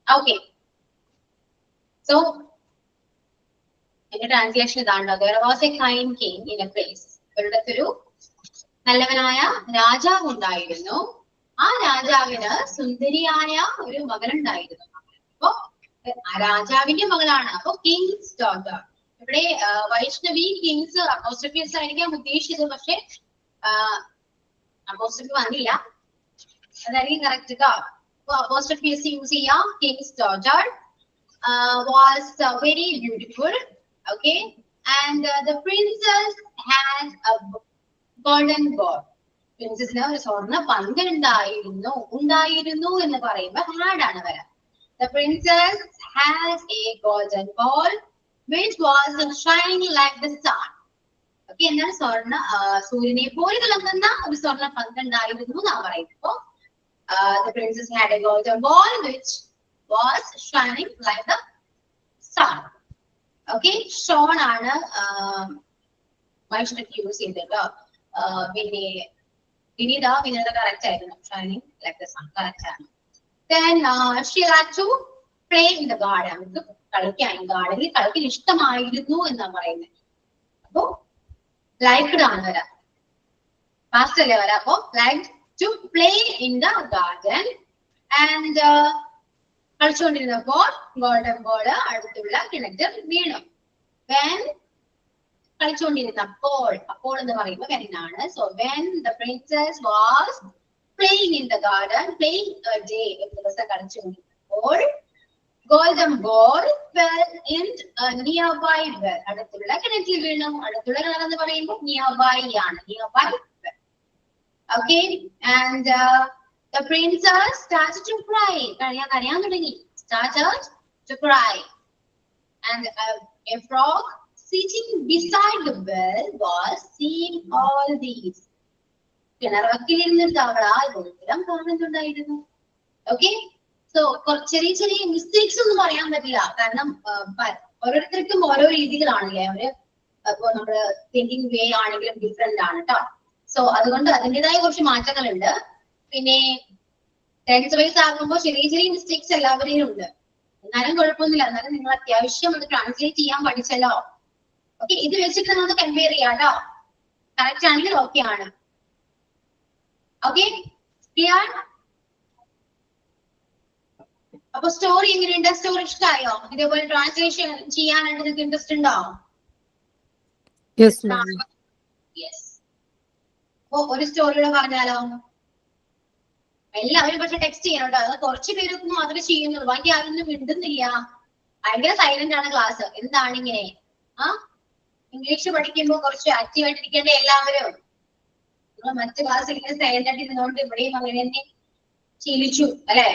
Okay, so എന്റെ translation ഇതാണോ? There was a kind king in a place. ഒരിടത്തൊരു നല്ലവനായ രാജാവ് ഉണ്ടായിരുന്നു. ആ രാജാവിന് സുന്ദരിയായ ഒരു മകളുണ്ടായിരുന്നു. അപ്പൊ ആ രാജാവിന്റെ മകളാണ്. അപ്പൊ കിങ്സ് ഡോട്ടർ. ഇവിടെ വൈഷ്ണവി കിങ്സ് അപ്പോസ്ട്രോഫീസ് ആയിരിക്കാം ഉദ്ദേശിച്ചത്, പക്ഷെ അപ്പോസ്ട്രോഫി വന്നില്ല. അതായിരിക്കും കറക്റ്റ് കേട്ടോ. അപ്പൊ അപ്പോസ്ട്രോഫീസ് യൂസ് ചെയ്യാം. Kings daughter was very beautiful. Okay, and the princess had a golden ball. Princessന് ഒരു സ്വർണ്ണ പന്ത് ഉണ്ടായിരുന്നു എന്ന് പറയുമ്പോൾ ഹാഡ് ആണ് വരാം. The princess has a golden ball which was shining like the sun. Okay, എന്നാൽ സൂര്യനെ പോലെ തിളങ്ങുന്ന ഒരു സ്വർണ്ണ പന്ത് ഉണ്ടായിരുന്നു എന്നാണ് പറയുന്നത്. The princess had a golden ball which was shining like the sun. Okay, Sean ആണ് വൈഷ്ണവി യൂസ് ചെയ്തല്ലോ. പിന്നെ വിനീത കറക്റ്റ് ആയിരുന്നു. Shining like the sun correct ആണ്. Then she liked to play in the garden. കളിക്കാൻ ഗാർഡനിൽ കളിക്കാൻ ഇഷ്ടമായിരുന്നു എന്നാണ് പറയുന്നത്. അപ്പോ ലൈക്ഡ് ആണ് വരാം, ഫാസ്റ്റ് അല്ലേ വരാം. അപ്പോ like to play in the garden and കളിച്ചുകൊണ്ടിരുന്നപ്പോൾ ഗോൾഡൻ ബോൾ അടുത്തുള്ള കിണറ്റിൽ വീണു. വെൻ കളിച്ചുകൊണ്ടിരുന്നപ്പോൾ, അപ്പോൾ എന്ന് പറയുമ്പോൾ വെനാണ്. So when the princess was playing in the garden, playing a day, ഒരു ദിവസം കളിച്ചുകൊണ്ടിരുന്നപ്പോൾ golden ball fell in nearby well, അടുത്തുള്ള കിണറ്റിൽ വീണു. അടുത്തുള്ള കിണർ എന്ന് പറയുമ്പോൾ നിയർ ബൈ ആണ്, nearby well. Okay, and the princess started to cry. കരയാൻ തുടങ്ങി. Started to cry. And a frog sitting beside the well was seeing all these. കിണറക്കിലിരുന്ന് തവള ഇതെല്ലാം കാണുന്നുണ്ടായിരുന്നു. ഓക്കെ, സോ ചെറിയ ചെറിയ മിസ്റ്റേക്സ് ഒന്നും പറയാൻ പറ്റില്ല, കാരണം ഓരോരുത്തർക്കും ഓരോ രീതികളാണല്ലേ. അപ്പൊ നമ്മുടെ തിങ്കിങ് വേ ആണെങ്കിലും ഡിഫറെന്റ് ആണ് കേട്ടോ. സോ അതുകൊണ്ട് അതിൻ്റെതായ കുറച്ച് മാറ്റങ്ങളുണ്ട്. പിന്നെ 10th വയസ്സ് ആകുമ്പോൾ ചെറിയ ചെറിയ മിസ്റ്റേക്സ് എല്ലാവരെയും ഉണ്ട്, എന്നാലും കുഴപ്പമൊന്നുമില്ല. എന്നാലും നിങ്ങൾ അത്യാവശ്യം അത് ട്രാൻസ്ലേറ്റ് ചെയ്യാൻ പഠിച്ചല്ലോ. ഓക്കെ, ഇത് വെച്ചിട്ട് നമുക്ക് കമ്പയർ ചെയ്യാം കേട്ടോ. കറക്റ്റ് ആണെങ്കിൽ ഓക്കെ ആണ്. Okay, clear? അപ്പൊ സ്റ്റോറി എങ്ങനെയുണ്ട്? സ്റ്റോറി ഇഷ്ടമായോ? ഇതേപോലെ ട്രാൻസ്ലേഷൻ ചെയ്യാനായിട്ട് നിങ്ങൾക്ക് ഇൻട്രസ്റ്റ് ഉണ്ടോ? Yes ma'am. യെസ്. അപ്പൊ ഒരു സ്റ്റോറിയുടെ പറഞ്ഞാലോ? എല്ലാവരും പക്ഷെ ടെക്സ്റ്റ് ചെയ്യണോട്ടോ. അത് കുറച്ച് പേരൊക്കെ മാത്രമേ ചെയ്യുന്നുള്ളൂ, ബാക്കി ആരൊന്നും മിണ്ടുന്നില്ല. ഭയങ്കര സൈലന്റ് ആണ് ക്ലാസ്. എന്താണ് ഇങ്ങനെ? ഇംഗ്ലീഷ് പഠിക്കുമ്പോൾ കുറച്ച് ആക്റ്റീവ് ആയിട്ടിരിക്കേണ്ട എല്ലാവരും. നിങ്ങൾ മറ്റു ക്ലാസ്സിൽ ഇങ്ങനെ സൈലന്റ് ആയിട്ട് ഇരുന്നുകൊണ്ട് ഇവിടെയും അങ്ങനെ തന്നെ ശീലിച്ചു അല്ലെ?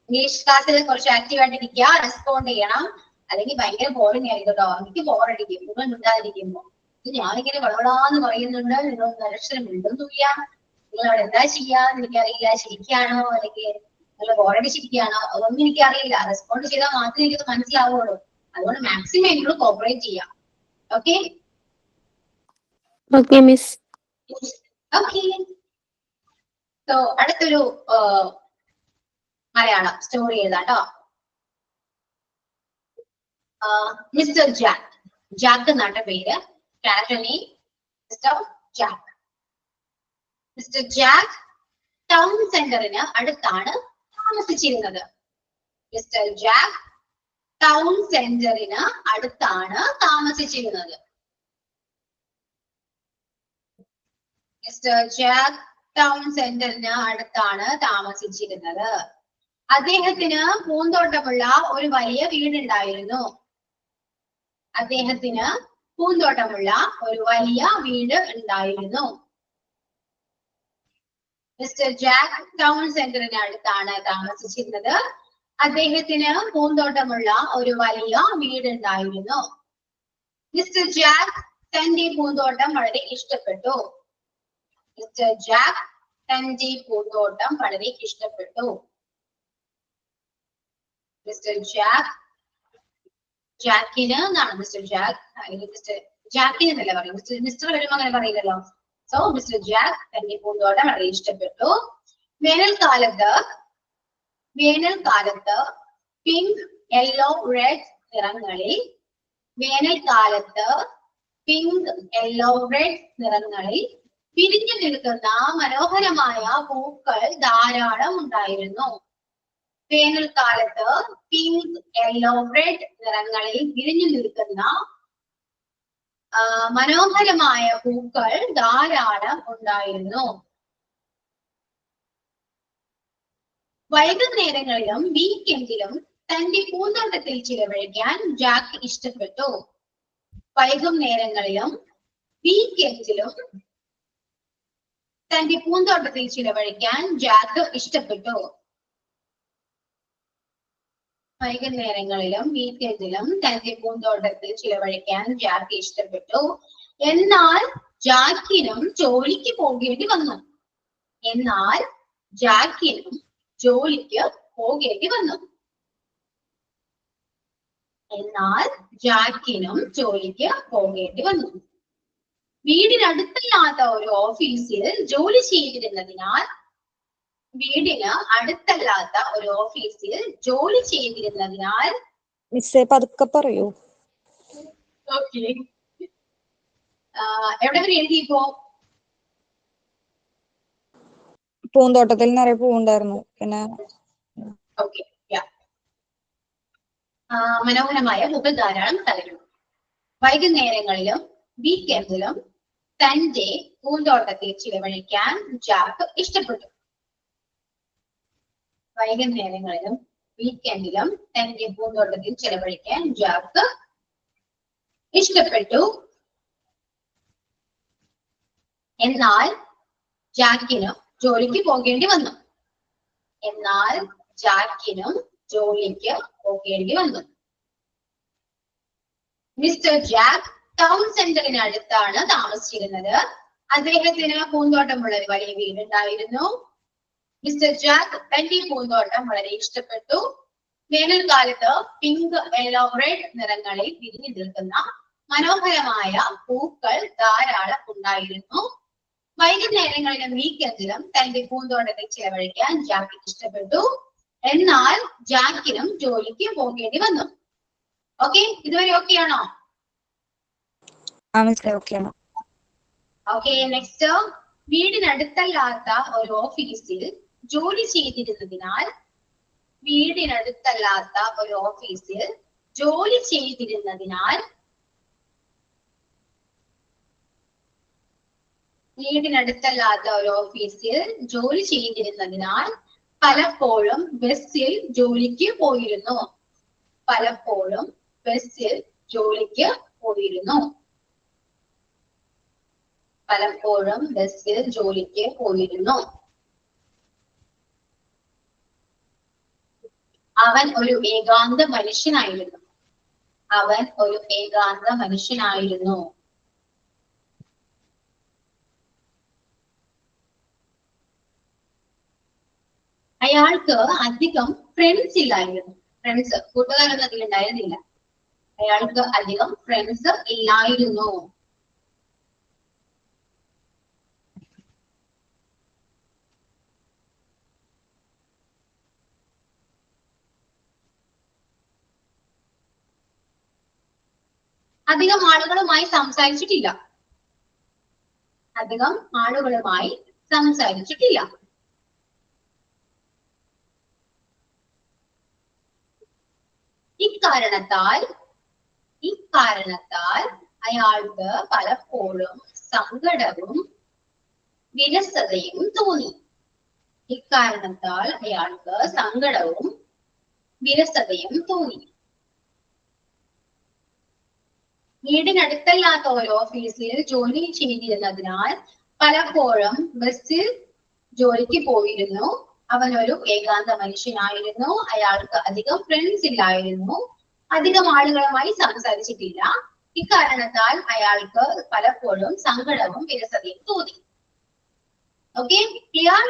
ഇംഗ്ലീഷ് ക്ലാസ്സിൽ കുറച്ച് ആക്റ്റീവ് ആയിട്ടിരിക്കുക, റെസ്പോണ്ട് ചെയ്യണം, അല്ലെങ്കിൽ ഭയങ്കര ബോറിംഗ് ആയിരിക്കും കേട്ടോ. എനിക്ക് ബോറടിക്കും നിങ്ങൾ മിണ്ടാതിരിക്കുമ്പോ. ഞാനിങ്ങനെ വളവളാന്ന് പറയുന്നുണ്ട്, നിങ്ങൾ അക്ഷരം മിണ്ടുന്നില്ല. നിങ്ങൾ അവിടെ എന്താ ചെയ്യാന്ന് എനിക്കറിയില്ല. ശരിക്കാണോ അല്ലെങ്കിൽ നിങ്ങൾ ബോറടിച്ചിരിക്കുകയാണോ അതൊന്നും എനിക്കറിയില്ല. റെസ്പോണ്ട് ചെയ്താൽ മാത്രമേ എനിക്കത് മനസ്സിലാവുള്ളൂ. അതുകൊണ്ട് മാക്സിമം നിങ്ങൾ കോപ്പറേറ്റ് ചെയ്യാം. Okay okay miss. Okay, so അടുത്തൊരു മലയാളം സ്റ്റോറി എഴുതാട്ടോ. Mister Jack. ജാക്ക് എന്നാണ് പേര്. Character name Mister Jack. Mister Jack town സെന്ററിന് അടുത്താണ് താമസിച്ചിരുന്നത്. മിസ്റ്റർ ജാക്ക് ടൗൺ സെന്ററിന് അടുത്താണ് താമസിച്ചിരുന്നത്. മിസ്റ്റർ ജാക്ക് ടൗൺ സെന്ററിന് അടുത്താണ് താമസിച്ചിരുന്നത്. അദ്ദേഹത്തിന് പൂന്തോട്ടമുള്ള ഒരു വലിയ വീടുണ്ടായിരുന്നു. അദ്ദേഹത്തിന് പൂന്തോട്ടമുള്ള ഒരു വലിയ വീട് ഉണ്ടായിരുന്നു. മിസ്റ്റർ ജാക്ക് ടൗൺ സെന്ററിന് അടുത്താണ് താമസിച്ചിരുന്നത്. അദ്ദേഹത്തിന് പൂന്തോട്ടമുള്ള ഒരു വലിയ വീടുണ്ടായിരുന്നു. മിസ്റ്റർ ജാക്ക് തന്റെ പൂന്തോട്ടം വളരെ ഇഷ്ടപ്പെട്ടു. മിസ്റ്റർ ജാക്ക് തന്റെ പൂന്തോട്ടം വളരെ ഇഷ്ടപ്പെട്ടു. മിസ്റ്റർ ജാക്കിന് എന്നാണ് മിസ്റ്റർ ജാക്ക്, അല്ലെങ്കിൽ മിസ്റ്റർ ജാക്കിന് എന്നല്ല പറയും. മിസ്റ്റർ വരുമ്പോ അങ്ങനെ പറയില്ലല്ലോ. സോ മിസ്റ്റർ ജാക്ക് തന്റെ പൂന്തോട്ടം വളരെ ഇഷ്ടപ്പെട്ടു. വേനൽക്കാലത്ത് പിങ്ക്, യെല്ലോ, റെഡ് നിറങ്ങളിൽ വേനൽക്കാലത്ത് പിങ്ക്, യെല്ലോ, റെഡ് നിറങ്ങളിൽ വിരിഞ്ഞു നിൽക്കുന്ന മനോഹരമായ പൂക്കൾ ധാരാളം ഉണ്ടായിരുന്നു. വേനൽക്കാലത്ത് പിങ്ക്, യെല്ലോ, റെഡ് നിറങ്ങളിൽ വിരിഞ്ഞു നിൽക്കുന്ന മനോഹരമായ പൂക്കൾ ധാരാളം ഉണ്ടായിരുന്നു. വൈകുന്നേരങ്ങളിലും വീക്കെൻഡിലും തന്റെ പൂന്തോട്ടത്തിൽ ചിലവഴിക്കാൻ ജാക്ക് ഇഷ്ടപ്പെട്ടു. വൈകുന്നേരങ്ങളിലും വീക്കെൻഡിലും തന്റെ പൂന്തോട്ടത്തിൽ ചിലവഴിക്കാൻ ജാക്ക് ഇഷ്ടപ്പെട്ടു. വൈകുന്നേരങ്ങളിലും വീക്കെൻഡിലും തന്റെ പൂന്തോട്ടത്തിൽ ചിലവഴിക്കാൻ ജാക്ക് ഇഷ്ടപ്പെട്ടു. എന്നാൽ ജാക്കിനും ജോലിക്ക് പോകേണ്ടി വന്നു. എന്നാൽ ജാക്കിനും ജോലിക്ക് പോകേണ്ടി വന്നു. എന്നാൽ ജാക്കിനും ജോലിക്ക് പോകേണ്ടി വന്നു. വീടിനടുത്തല്ലാത്ത ഒരു ഓഫീസിൽ ജോലി ചെയ്തിരുന്നതിനാൽ മിസ്സേ പതുക്കെ പറയൂ. ഓക്കെ, എവിടെ വരെ എഴുതിയപ്പോ? പൂന്തോട്ടത്തിൽ നിറയെ പൂവുണ്ടായിരുന്നു. പിന്നെ ഓക്കെ, മനോഹരമായ പൂക്കൾ ധാരാളം തലഞ്ഞു. വൈകുന്നേരങ്ങളിലും വീക്കെൻഡിലും തന്റെ പൂന്തോട്ടത്തിൽ ചിലവഴിക്കാൻ ജാക്ക് ഇഷ്ടപ്പെട്ടു. വൈകുന്നേരങ്ങളിലും വീക്കെൻഡിലും തന്റെ പൂന്തോട്ടത്തിൽ ചിലവഴിക്കാൻ ജാക്ക് ഇഷ്ടപ്പെട്ടു. എന്നാൽ ജാക്കിനും ജോലിക്ക് പോകേണ്ടി വന്നു. എന്നാൽ ജാക്കിനും ജോലിക്ക് പോകേണ്ടി വന്നു. മിസ്റ്റർ ജാക്ക് ടൗൺ സെന്ററിന് അടുത്താണ് താമസിച്ചിരുന്നത്. അദ്ദേഹത്തിന് പൂന്തോട്ടമുള്ള ഒരു വലിയ വീടുണ്ടായിരുന്നു. മിസ്റ്റർ ജാക്ക് തന്റെ പൂന്തോട്ടം വളരെ ഇഷ്ടപ്പെട്ടു. വേനൽക്കാലത്ത് പിങ്ക്, യെല്ലോ, റെഡ് നിറങ്ങളിൽ വിരിഞ്ഞു നിൽക്കുന്ന മനോഹരമായ പൂക്കൾ ധാരാളം ഉണ്ടായിരുന്നു. വൈകുന്നേരങ്ങളിലും വീക്കെൻഡിലും തന്റെ പൂന്തോട്ടത്തിൽ ചിലവഴിക്കാൻ ജാക്കിന് ഇഷ്ടപ്പെട്ടു. എന്നാൽ ജാക്കിനും ജോലിക്ക് പോകേണ്ടി വന്നു. ഓക്കെ, ഇതുവരെ ഓക്കെ ആണോ? Okay, next. വീടിനടുത്തല്ലാത്ത ഒരു ഓഫീസിൽ ജോലി ചെയ്തിരുന്നതിനാൽ വീടിനടുത്തല്ലാത്ത ഒരു ഓഫീസിൽ ജോലി ചെയ്തിരുന്നതിനാൽ പലപ്പോഴും ബസ്സിൽ ജോലിക്ക് പോയിരുന്നു. പലപ്പോഴും ബസ്സിൽ ജോലിക്ക് പോയിരുന്നു. പലപ്പോഴും ബസ്സിൽ ജോലിക്ക് പോയിരുന്നു. അവൻ ഒരു ഏകാന്ത മനുഷ്യനായിരുന്നു. അവൻ ഒരു ഏകാന്ത മനുഷ്യനായിരുന്നു. അയാൾക്ക് അധികം ഫ്രണ്ട്സ് ഇല്ലായിരുന്നു. ഫ്രണ്ട്സ്, കൂട്ടുകാരൊന്നും അതിൽ ഉണ്ടായിരുന്നില്ല. അയാൾക്ക് അധികം ഫ്രണ്ട്സ് ഇല്ലായിരുന്നു. അധികം ആളുകളുമായി സംസാരിച്ചിട്ടില്ല. അധികം ആളുകളുമായി സംസാരിച്ചിട്ടില്ല. ഇക്കാരണത്താൽ അയാൾക്ക് പലപ്പോഴും സങ്കടവും വിരസതയും തോന്നി. ഇക്കാരണത്താൽ അയാൾക്ക് സങ്കടവും വിരസതയും തോന്നി. വീടിനടുത്തല്ലാത്ത ഒരു ഓഫീസിൽ ജോലി ചെയ്തിരുന്നതിനാൽ പലപ്പോഴും ബസ്സിൽ ജോലിക്ക് പോയിരുന്നു. അവൻ ഒരു ഏകാന്ത മനുഷ്യനായിരുന്നു. അയാൾക്ക് അധികം ഫ്രണ്ട്സ് ഇല്ലായിരുന്നു. അധികം ആളുകളുമായി സംസാരിച്ചിട്ടില്ല. ഇക്കാരണത്താൽ അയാൾക്ക് പലപ്പോഴും സങ്കടവും വിരസതയും തോന്നി. Okay, clear?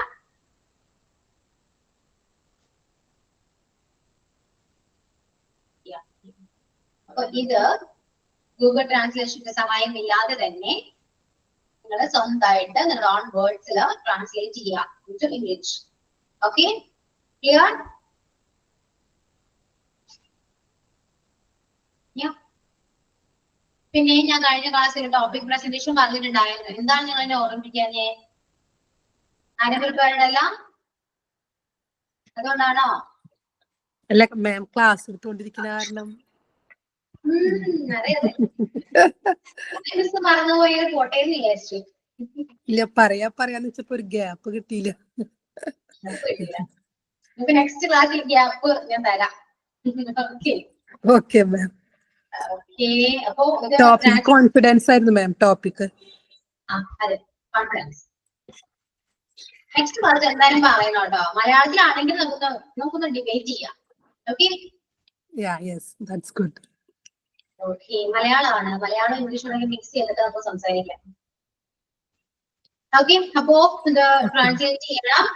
അപ്പൊ ഇത് ഗൂഗിൾ ട്രാൻസ്ലേഷന്റെ സഹായം ഇല്ലാതെ തന്നെ നിങ്ങൾ സ്വന്തമായിട്ട് നിങ്ങളുടെ ഓൺ വേർഡ്സിൽ ട്രാൻസ്ലേറ്റ് ചെയ്യുക to English. Okay, clear? Yeah. പിന്നെ ഞാൻ കഴിഞ്ഞ ക്ലാസ്സിൽ ടോപ്പിക് പ്രസന്റേഷൻ പറഞ്ഞിട്ടുണ്ടായിരുന്നു. എന്താണ് നിങ്ങൾ എന്നെ ഓർമ്മിപ്പിക്കാഞ്ഞേ? ആരെ പ്രിപ്പയർഡ് അല്ല? അതുകൊണ്ടാണോ? അല്ല മാം ക്ലാസ് എടുത്തുകൊണ്ടിരിക്കുന്ന കാരണം. അതെ മറന്നുപോയി കോട്ടയെന്ന് വിചാരിച്ചു. ഇല്ല പറയാന്ന് വെച്ചപ്പോ ഒരു ഗ്യാപ്പ് കിട്ടിയില്ല. നമുക്ക് നെക്സ്റ്റ് ക്ലാസ്സിൽ ഗ്യാപ്പ് ഞാൻ തരാം. Okay okay ma'am. ഓക്കെ, അപ്പോ ടോപ്പിക് കോൺഫിഡൻസ് ആയിരുന്നു മാം ടോപ്പിക്. അതെ, കോൺഫിഡൻസ്. നെക്സ്റ്റ് ക്ലാസ് എന്തായാലും പറയണം കേട്ടോ. മലയാളത്തിലാണെങ്കിൽ നമുക്കൊന്ന് ഡിബേറ്റ് ചെയ്യാം. Okay yes that's good. Okay, മലയാളമാണ്. മലയാളം ഇംഗ്ലീഷ് മിക്സ് ചെയ്തിട്ട് നമുക്ക് സംസാരിക്കാം. ഓക്കെ, അപ്പോ ഇത് ട്രാൻസ്ലേറ്റ് ചെയ്യണം.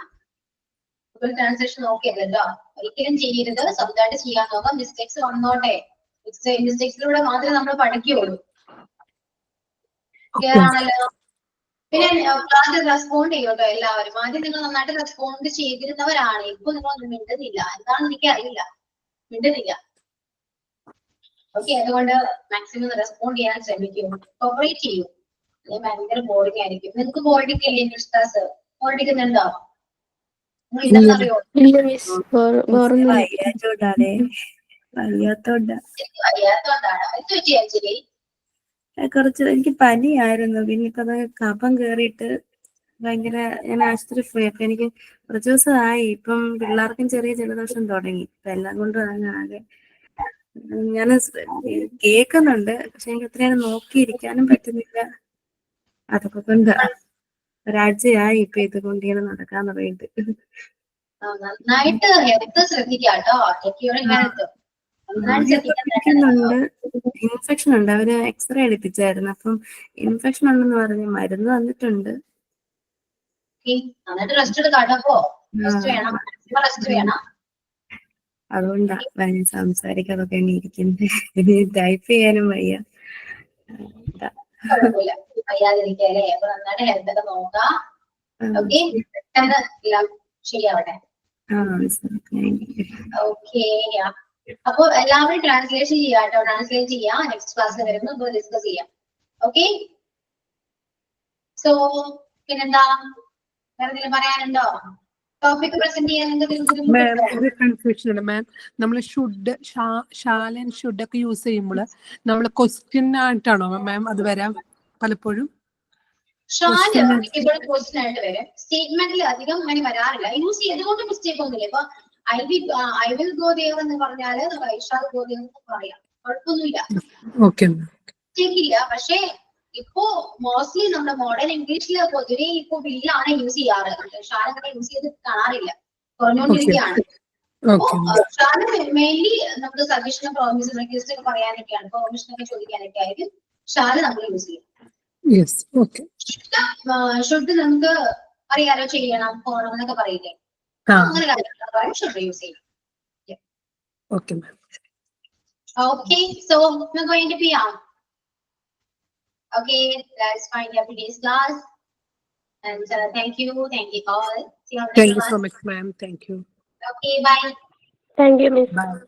ട്രാൻസ്ലേഷൻ നോക്കിയല്ലോ, ഒരിക്കലും ചെയ്യരുത്. സ്വന്തമായിട്ട് ചെയ്യാൻ നോക്കാം. മിസ്റ്റേക്സ് വന്നോട്ടെ. മിസ്റ്റേക്സിലൂടെ മാത്രമേ നമ്മൾ പഠിക്കുകയുള്ളൂ. ക്ലിയർ ആണല്ലോ? പിന്നെ ക്ലാസ്സിൽ റെസ്പോണ്ട് ചെയ്യോട്ടോ എല്ലാവരും. ആദ്യം നിങ്ങൾ നന്നായിട്ട് റെസ്പോണ്ട് ചെയ്തിരുന്നവരാണ്. ഇപ്പൊ നിങ്ങൾ മിണ്ടുന്നില്ല. എന്താണെന്ന് എനിക്ക് അറിയില്ല, മിണ്ടുന്നില്ല. ഓക്കെ, അതുകൊണ്ട് മാക്സിമം റെസ്പോണ്ട് ചെയ്യാൻ ശ്രമിക്കും, കോപ്പറേറ്റ് ചെയ്യൂ. അല്ലെങ്കിൽ ഭയങ്കര ബോറിംഗ് ആയിരിക്കും. നിങ്ങൾക്ക് ബോർഡിംഗ് ഇല്ലേ ഇംഗ്ലീഷ് ക്ലാസ്? ബോർഡിക്കുന്നുണ്ടോ? ഇല്ലെന്നറിയോ? വയ്യാത്തോണ്ടാണേ, വയ്യാത്തോണ്ടാ. എനിക്ക് വയ്യാത്തോണ്ടാണ്. എന്ത് പറ്റി ആക്ച്വലി? കുറച്ച് എനിക്ക് പനിയായിരുന്നു. പിന്നെ ഇപ്പൊ അത് കഫം കേറിയിട്ട് ഭയങ്കര, ഞാൻ ആശുപത്രി പോയി. അപ്പൊ എനിക്ക് കുറച്ച് ദിവസമായി. ഇപ്പം പിള്ളേർക്കും ചെറിയ ജലദോഷം തുടങ്ങി. അപ്പൊ എല്ലാം കൊണ്ടും ആകെ ഞാൻ കേൾക്കുന്നുണ്ട്, പക്ഷെ എനിക്ക് അത്രയും നോക്കിയിരിക്കാനും പറ്റുന്നില്ല. അതൊക്കെ കൊണ്ട് ഒരാഴ്ചയായി ഇപ്പൊ ഇത് കൊണ്ട് ഇങ്ങനെ നടക്കാൻ തുടങ്ങിയിട്ട്. നന്നായിട്ട് ഹെൽത്ത് ശ്രദ്ധിക്കാട്ടോ. ശ്രദ്ധിക്കുന്നുണ്ട്. ഇൻഫെക്ഷൻ ഉണ്ട്. അവര് എക്സ്റേ എടുപ്പിച്ചായിരുന്നു. അപ്പം ഇൻഫെക്ഷൻ ഉണ്ടെന്ന് പറഞ്ഞ് മരുന്ന് തന്നിട്ടുണ്ട്. നന്നായിട്ട് റെസ്റ്റ് എടുക്കാട്ടോ. റെസ്റ്റ് വേണം, റെസ്റ്റ് വേണം. അതുകൊണ്ടാ സംസാരിക്കാതൊക്കെ ഇരിക്കുന്നത്. ടൈപ്പ് ചെയ്യാനും വയ്യ. കുഴപ്പമില്ല, വയ്യാതിരിക്കല്ലേ. അപ്പൊ നന്നായിട്ട് ഹെൽത്ത് ഒക്കെ നോക്കാം. ഓക്കെ, പെട്ടെന്ന് എല്ലാം ശരിയാവട്ടെ. ഓക്കെ, അപ്പൊ എല്ലാവരും ട്രാൻസ്ലേഷൻ ചെയ്യാട്ടോ. ട്രാൻസ്ലേറ്റ് ചെയ്യാം. നെക്സ്റ്റ് ക്ലാസ്സിൽ വരുമ്പോൾ ഡിസ്കസ് ചെയ്യാം. ഓക്കെ, സോ പിന്നെന്താ, വേറെ എന്തെങ്കിലും പറയാനുണ്ടോ? ടോപ്പിക് പ്രസന്റ് ചെയ്യാൻ ഒരു കൺഫ്യൂഷൻ ഉണ്ട് മാം. നമ്മൾ ഷുഡ്, ഷാൽ ആൻഡ് ഷുഡ് ഒക്കെ യൂസ് ചെയ്യുമ്പോൾ നമ്മൾ ക്വസ്റ്റ്യൻ ആയിട്ടാണോ മാം അത് വരാം പലപ്പോഴും? ഷാല് മിക്കപ്പോഴും ക്വസ്റ്റ്യൻ ആയിട്ട് വരും. സ്റ്റേറ്റ്മെന്റിൽ അധികം അങ്ങനെ വരാറില്ല. യൂസ് ചെയ്തുകൊണ്ട് മിസ്റ്റേക്ക് ഒന്നുമില്ല. ഇപ്പൊ ഐ വിൽ ഗോ ദേവ് എന്ന് പറഞ്ഞാല് ഐ ഷാൽ ഗോ ദേവ് എന്ന് പറയാം. കുഴപ്പമൊന്നുമില്ല, മിസ്റ്റേക്ക് ഇല്ല. പക്ഷേ ഇപ്പോ മോസ്റ്റ്ലി നമ്മുടെ മോഡേൺ ഇംഗ്ലീഷില് പൊതുവെ ഇപ്പൊ വില്ലാണ് യൂസ് ചെയ്യാറ്. ഷാൽ അങ്ങനെ യൂസ് ചെയ്ത് കാണാറില്ല, കുറഞ്ഞുകൊണ്ടിരിക്കുകയാണ്. ഷാല് മെയിൻലി നമുക്ക് സജഷൻ, പ്രോമിസ്, റിക്വസ്റ്റ് ഒക്കെ പറയാനൊക്കെയാണ്. പെർമിഷൻ ഒക്കെ ചോദിക്കാനൊക്കെ ആയിരിക്കും ഷാല് നമ്മൾ യൂസ് ചെയ്യും. ഷുഡ് നമുക്ക് അറിയാലോ, ചെയ്യണം, പോകണം എന്നൊക്കെ പറയില്ലേ, അങ്ങനെ കാര്യങ്ങൾ ഷുഡ് യൂസ് ചെയ്യും. Okay, so we're going to be on. Okay, let's find out today's class. And thank you all. See you on the next class. Thank you so much, ma'am. Thank you. Okay, bye. Thank you, Miss. Bye.